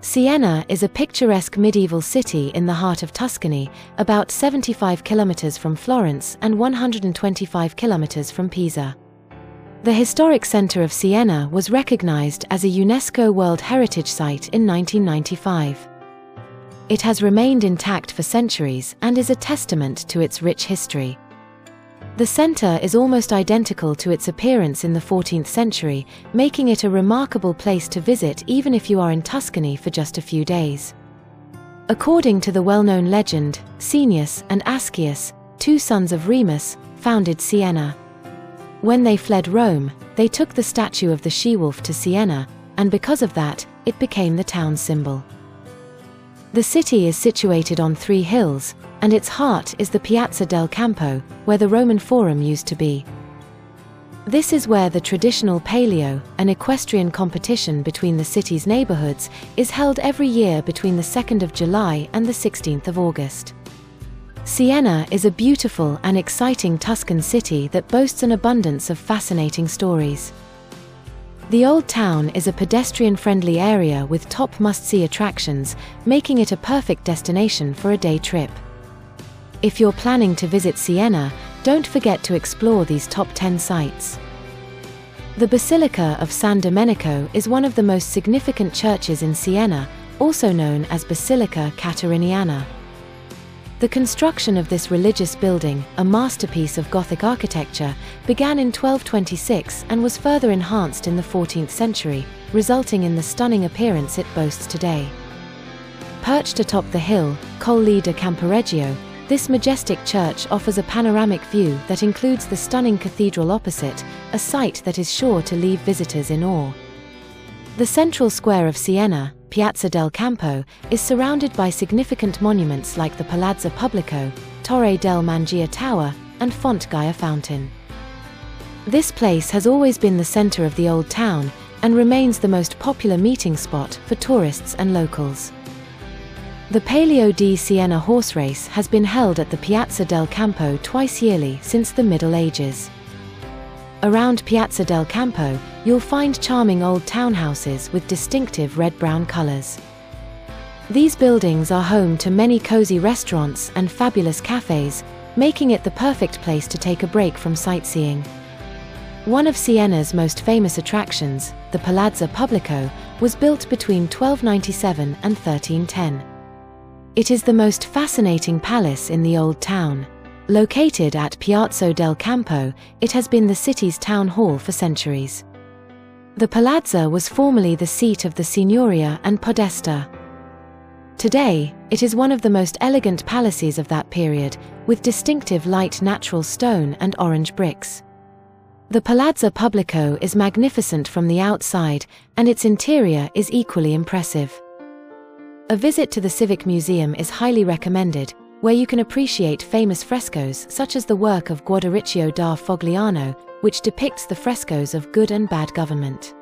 Siena is a picturesque medieval city in the heart of Tuscany, about 75 kilometers from Florence and 125 kilometers from Pisa. The historic center of Siena was recognized as a UNESCO World Heritage Site in 1995. It has remained intact for centuries and is a testament to its rich history. The center is almost identical to its appearance in the 14th century, making it a remarkable place to visit even if you are in Tuscany for just a few days. According to the well-known legend, Caeneus and Ascius, two sons of Remus, founded Siena. When they fled Rome, they took the statue of the she-wolf to Siena, and because of that, it became the town's symbol. The city is situated on 3 hills, and its heart is the Piazza del Campo, where the Roman Forum used to be. This is where the traditional Palio, an equestrian competition between the city's neighborhoods, is held every year between the 2nd of July and the 16th of August. Siena is a beautiful and exciting Tuscan city that boasts an abundance of fascinating stories. The Old Town is a pedestrian-friendly area with top must-see attractions, making it a perfect destination for a day trip. If you're planning to visit Siena, don't forget to explore these top 10 sites. The Basilica of San Domenico is one of the most significant churches in Siena, also known as Basilica Cateriniana. The construction of this religious building, a masterpiece of Gothic architecture, began in 1226 and was further enhanced in the 14th century, resulting in the stunning appearance it boasts today. Perched atop the hill, Colle di Camporeggio, this majestic church offers a panoramic view that includes the stunning cathedral opposite, a sight that is sure to leave visitors in awe. The central square of Siena, Piazza del Campo, is surrounded by significant monuments like the Palazzo Pubblico, Torre del Mangia Tower, and Font Gaia Fountain. This place has always been the center of the Old Town, and remains the most popular meeting spot for tourists and locals. The Palio di Siena horse race has been held at the Piazza del Campo twice yearly since the Middle Ages. Around Piazza del Campo, you'll find charming old townhouses with distinctive red-brown colors. These buildings are home to many cozy restaurants and fabulous cafes, making it the perfect place to take a break from sightseeing. One of Siena's most famous attractions, the Palazzo Pubblico, was built between 1297 and 1310. It is the most fascinating palace in the Old Town. Located at Piazza del Campo, it has been the city's town hall for centuries. The palazzo was formerly the seat of the Signoria and Podesta. Today, it is one of the most elegant palaces of that period, with distinctive light natural stone and orange bricks. The Palazzo Pubblico is magnificent from the outside, and its interior is equally impressive. A visit to the Civic Museum is highly recommended, where you can appreciate famous frescoes such as the work of Guardariccio da Fogliano, which depicts the frescoes of good and bad government.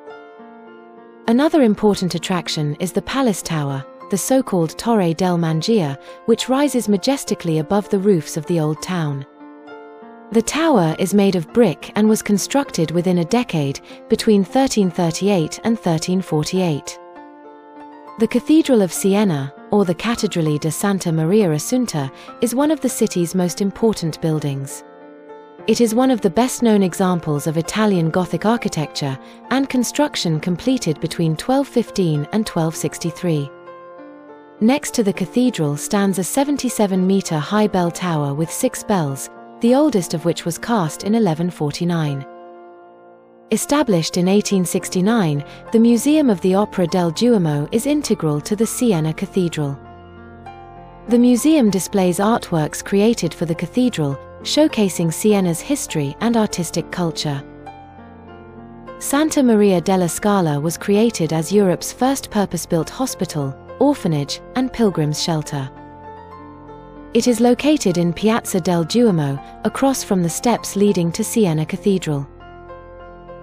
Another important attraction is the Palace Tower, the so-called Torre del Mangia, which rises majestically above the roofs of the Old Town. The tower is made of brick and was constructed within a decade, between 1338 and 1348. The Cathedral of Siena, or the Cattedrale di Santa Maria Assunta, is one of the city's most important buildings. It is one of the best-known examples of Italian Gothic architecture, and construction completed between 1215 and 1263. Next to the cathedral stands a 77-meter-high bell tower with 6 bells, the oldest of which was cast in 1149. Established in 1869, the Museum of the Opera del Duomo is integral to the Siena Cathedral. The museum displays artworks created for the cathedral, showcasing Siena's history and artistic culture. Santa Maria della Scala was created as Europe's first purpose-built hospital, orphanage, and pilgrims' shelter. It is located in Piazza del Duomo, across from the steps leading to Siena Cathedral.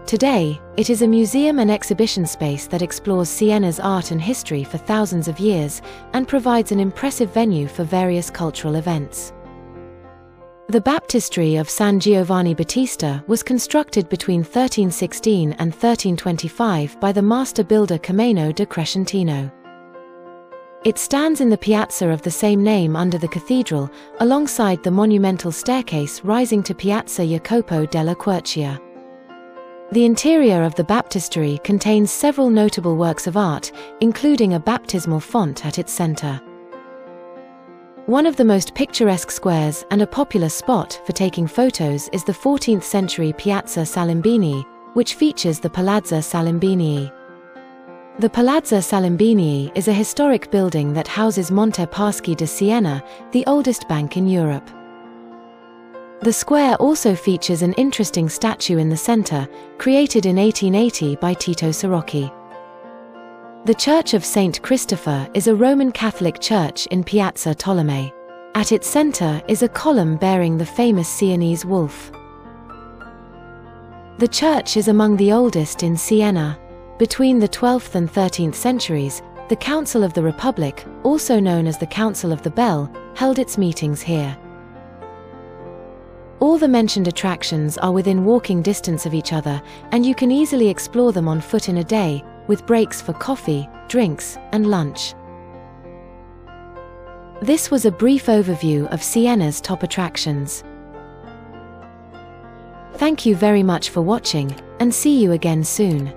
Today, it is a museum and exhibition space that explores Siena's art and history for thousands of years, and provides an impressive venue for various cultural events. The baptistry of San Giovanni Battista was constructed between 1316 and 1325 by the master builder Comneno da Crescentino. It stands in the piazza of the same name under the cathedral, alongside the monumental staircase rising to Piazza Jacopo della Quercia. The interior of the baptistery contains several notable works of art, including a baptismal font at its center. One of the most picturesque squares and a popular spot for taking photos is the 14th-century Piazza Salimbeni, which features the Palazzo Salimbeni. The Palazzo Salimbeni is a historic building that houses Monte Paschi di Siena, the oldest bank in Europe. The square also features an interesting statue in the center, created in 1880 by Tito Sirocchi. The Church of Saint Christopher is a Roman Catholic church in Piazza Tolomei. At its center is a column bearing the famous Sienese wolf. The church is among the oldest in Siena. Between the 12th and 13th centuries, the Council of the Republic, also known as the Council of the Bell, held its meetings here. All the mentioned attractions are within walking distance of each other, and you can easily explore them on foot in a day, with breaks for coffee, drinks, and lunch. This was a brief overview of Siena's top attractions. Thank you very much for watching, and see you again soon.